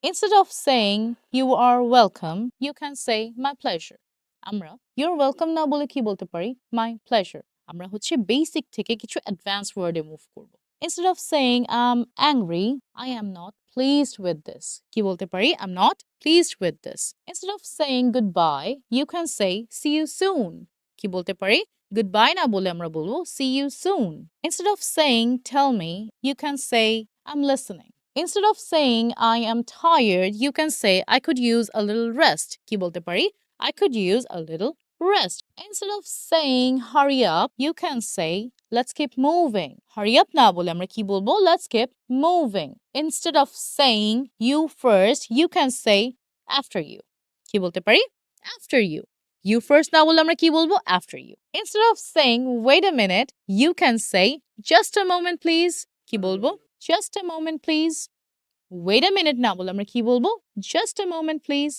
Instead of saying you are welcome, you can say my pleasure. আমরা you're welcome না বলে কি বলতে পারি? My pleasure. আমরা হচ্ছে বেসিক থেকে কিছু অ্যাডভান্স ওয়ার্ডে মুভ করব। Instead of saying I'm angry, I am not pleased with this. কি বলতে পারি? I'm not pleased with this. Instead of saying goodbye, you can say see you soon. কি বলতে পারি? Goodbye না বলে আমরা বলবো see you soon. Instead of saying tell me, you can say I'm listening. Instead of saying I am tired, you can say I could use a little rest. কি বলতে পারি? I could use a little rest. Instead of saying hurry up, you can say let's keep moving. Hurry up না বলে আমরা কি বলবো? Let's keep moving. Instead of saying you first, you can say after you. কি বলতে পারি? After you. You first না বলে আমরা কি বলবো? After you. Instead of saying wait a minute, you can say just a moment please. কি বলবো? Just a moment please. Wait a minute না বলে আমরা কি বলবো? Just a moment please.